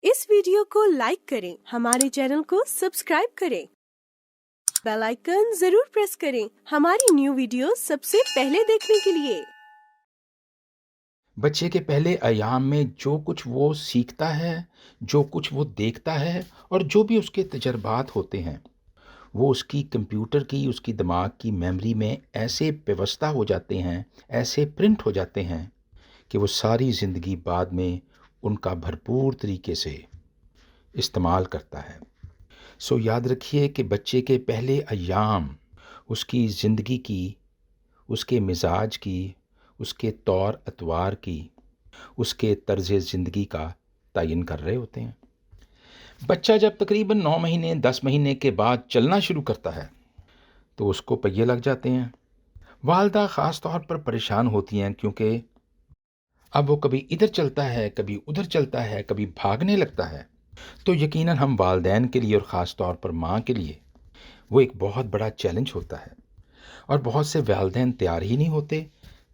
इस वीडियो को लाइक करें, हमारे चैनल को सब्सक्राइब करें, बेल आइकन जरूर प्रेस करें हमारी न्यू वीडियो सबसे पहले देखने के लिए। बच्चे के पहले अयाम में जो कुछ वो सीखता है, जो कुछ वो देखता है और जो भी उसके तजर्बात होते हैं, वो उसकी कंप्यूटर की, उसकी दिमाग की मेमोरी में ऐसे व्यवस्था हो जाते हैं, ऐसे प्रिंट हो जाते हैं कि वो सारी ज़िंदगी बाद में उनका भरपूर तरीके से इस्तेमाल करता है। सो याद रखिए कि बच्चे के पहले अयाम उसकी ज़िंदगी की, उसके मिजाज की, उसके तौर अतवार की, उसके तर्ज ज़िंदगी का तयन कर रहे होते हैं। बच्चा जब तकरीबन 9 महीने 10 महीने के बाद चलना शुरू करता है तो उसको पहिए लग जाते हैं। वालदा ख़ास तौर पर परेशान होती हैं क्योंकि अब वो कभी इधर चलता है, कभी उधर चलता है, कभी भागने लगता है। तो यकीनन हम वालदैन के लिए और ख़ास तौर पर माँ के लिए वो एक बहुत बड़ा चैलेंज होता है। और बहुत से वालदैन तैयार ही नहीं होते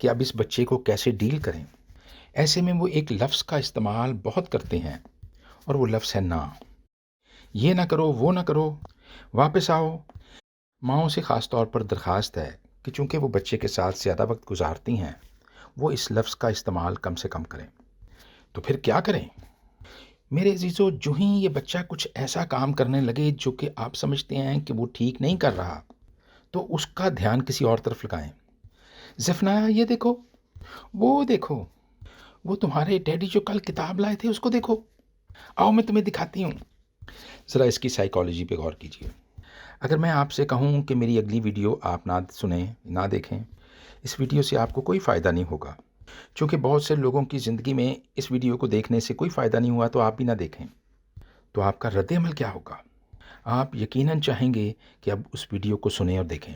कि अब इस बच्चे को कैसे डील करें। ऐसे में वो एक लफ्ज़ का इस्तेमाल बहुत करते हैं और वो लफ्ज़ है ना। ये ना करो, वो ना करो, वापस आओ। माँओं से ख़ास तौर पर दरख्वास्त है कि चूँकि वो बच्चे के साथ ज़्यादा वक्त गुजारती हैं, वो इस लफ्ज़ का इस्तेमाल कम से कम करें। तो फिर क्या करें? मेरे अजीज़ों, जो ही ये बच्चा कुछ ऐसा काम करने लगे जो कि आप समझते हैं कि वो ठीक नहीं कर रहा, तो उसका ध्यान किसी और तरफ लगाएं। ज़फ़नाया, ये देखो, देखो, वो तुम्हारे डैडी जो कल किताब लाए थे उसको देखो, आओ मैं तुम्हें दिखाती हूँ। ज़रा इसकी साइकोलॉजी पे गौर कीजिए। अगर मैं आपसे कहूँ कि मेरी अगली वीडियो आप ना सुनें, ना देखें, इस वीडियो से आपको कोई फ़ायदा नहीं होगा। चूँकि बहुत से लोगों की ज़िंदगी में इस वीडियो को देखने से कोई फ़ायदा नहीं हुआ, तो आप भी ना देखें, तो आपका रद्द-ए-अमल क्या होगा? आप यकीनन चाहेंगे कि अब उस वीडियो को सुनें और देखें।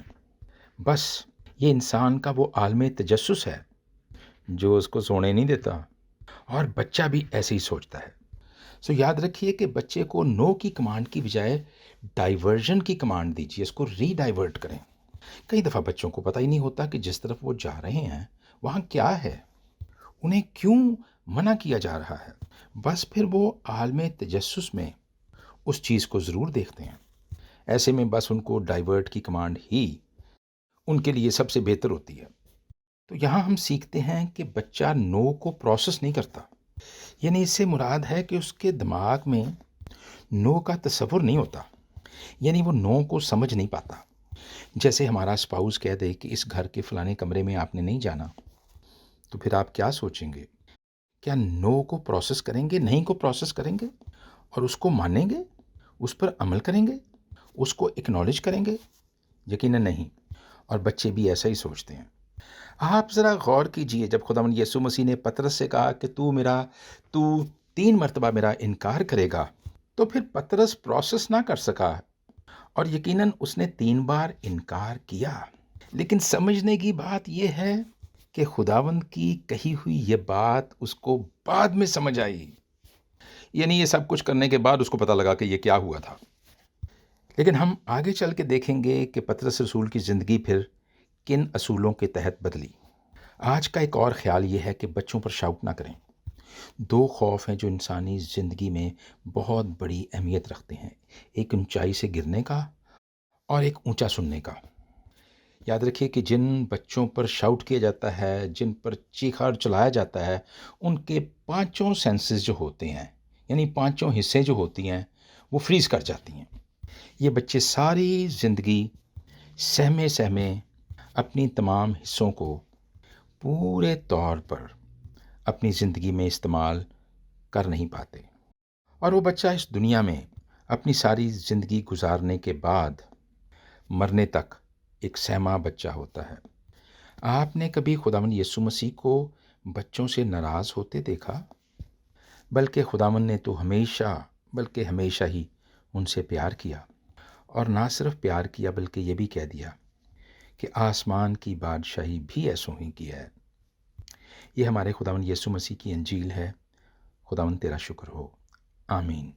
बस ये इंसान का वो आलम तजस्सुस है जो उसको सोने नहीं देता, और बच्चा भी ऐसे ही सोचता है। सो याद रखिए कि बच्चे को नो की कमांड की बजाय डाइवर्जन की कमांड दीजिए, इसको रीडाइवर्ट करें। कई दफ़ा बच्चों को पता ही नहीं होता कि जिस तरफ वो जा रहे हैं वहाँ क्या है, उन्हें क्यों मना किया जा रहा है। बस फिर वो आलम तजस्सुस में उस चीज़ को ज़रूर देखते हैं। ऐसे में बस उनको डाइवर्ट की कमांड ही उनके लिए सबसे बेहतर होती है। तो यहाँ हम सीखते हैं कि बच्चा नो को प्रोसेस नहीं करता, यानी इससे मुराद है कि उसके दिमाग में नो का तसव्वुर नहीं होता, यानी वो नो को समझ नहीं पाता। जैसे हमारा स्पाउस कह दे कि इस घर के फलाने कमरे में आपने नहीं जाना, तो फिर आप क्या सोचेंगे? क्या नो को प्रोसेस करेंगे, नहीं को प्रोसेस करेंगे और उसको मानेंगे, उस पर अमल करेंगे, उसको एक्नॉलेज करेंगे? यकीनन नहीं। और बच्चे भी ऐसा ही सोचते हैं। आप ज़रा गौर कीजिए, जब खुदावंद यीशु मसीह ने पतरस से कहा कि तू 3 मरतबा मेरा इनकार करेगा, तो फिर पतरस प्रोसेस ना कर सका और यकीनन उसने 3 बार इनकार किया। लेकिन समझने की बात यह है कि खुदावंद की कही हुई ये बात उसको बाद में समझ आई, यानी ये सब कुछ करने के बाद उसको पता लगा कि ये क्या हुआ था। लेकिन हम आगे चल के देखेंगे कि पतरस रसूल की ज़िंदगी फिर किन असूलों के तहत बदली। आज का एक और ख़्याल ये है कि बच्चों पर शाउट ना करें। 2 खौफ हैं जो इंसानी ज़िंदगी में बहुत बड़ी अहमियत रखते हैं, एक ऊंचाई से गिरने का और एक ऊंचा सुनने का। याद रखिए कि जिन बच्चों पर शाउट किया जाता है, जिन पर चीखा चलाया जाता है, उनके पांचों सेंसेस जो होते हैं, यानी पांचों हिस्से जो होती हैं, वो फ्रीज कर जाती हैं। ये बच्चे सारी ज़िंदगी सहमे सहमे अपनी तमाम हिस्सों को पूरे तौर पर अपनी ज़िंदगी में इस्तेमाल कर नहीं पाते, और वो बच्चा इस दुनिया में अपनी सारी ज़िंदगी गुजारने के बाद मरने तक एक सहमा बच्चा होता है। आपने कभी खुदावंद यीशु मसीह को बच्चों से नाराज़ होते देखा? बल्कि खुदावंद ने तो हमेशा ही उनसे प्यार किया, और ना सिर्फ प्यार किया बल्कि ये भी कह दिया कि आसमान की बादशाही भी ऐसों ही की है। ये हमारे खुदावंद यीशु मसीह की इंजील है। खुदावंद तेरा शुक्र हो। आमीन।